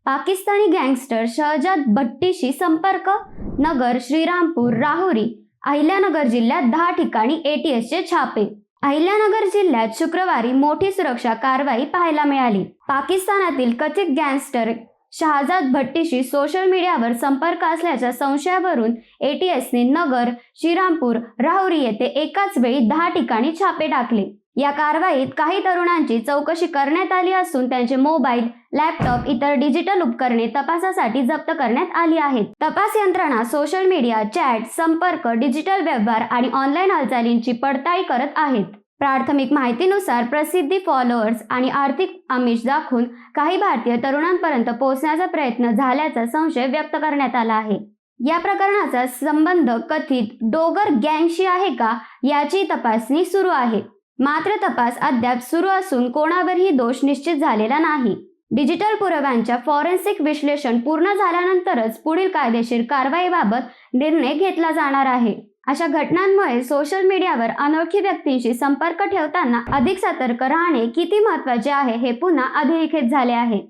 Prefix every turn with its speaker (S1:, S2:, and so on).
S1: Pakistani gangster Shahzad भट्टीशी संपर्क, नगर, श्रीरामपूर, राहुरी, अहिल्यानगर जिल्ह्यात 10 ठिकाणी एटीएसचे छापे. अहिल्यानगर जिल्ह्यात शुक्रवारी मोठी सुरक्षा कारवाई पाहायला मिळाली. पाकिस्तानातील कथित गँगस्टर शहजाद भट्टीशी सोशल मीडियावर संपर्क असल्याच्या संशयावरून एटीएसने नगर, श्रीरामपूर, राहुरी येथे एकाच वेळी 10 ठिकाणी छापे टाकले. या कारवाईत काही तरुणांची चौकशी करण्यात आली असून त्यांचे मोबाईल, लॅपटॉप, इतर डिजिटल उपकरणे तपासासाठी जप्त करण्यात आली आहेत. तपास यंत्रणा सोशल मीडिया, चॅट, संपर्क, डिजिटल व्यवहार आणि ऑनलाईन हालचालींची पडताळणी करत आहेत. प्राथमिक माहितीनुसार प्रसिद्धी, फॉलोअर्स आणि आर्थिक आमिष दाखवून काही भारतीय तरुणांपर्यंत पोहोचण्याचा प्रयत्न झाल्याचा संशय व्यक्त करण्यात आला आहे. या प्रकरणाचा संबंध कथित डोगर गँगशी आहे का याची तपासणी सुरू आहे. मात्र तपास अद्याप सुरू असून कोणावरही दोष निश्चित झालेला नाही. डिजिटल पुराव्यांच्या फॉरेन्सिक विश्लेषण पूर्ण झाल्यानंतरच पुढील कायदेशीर कारवाईबाबत निर्णय घेतला जाणार आहे. अशा घटनांमुळे सोशल मीडियावर अनोळखी व्यक्तींशी संपर्क ठेवताना अधिक सतर्क राहणे किती महत्त्वाचे आहे हे पुन्हा अधोरेखित झाले आहे.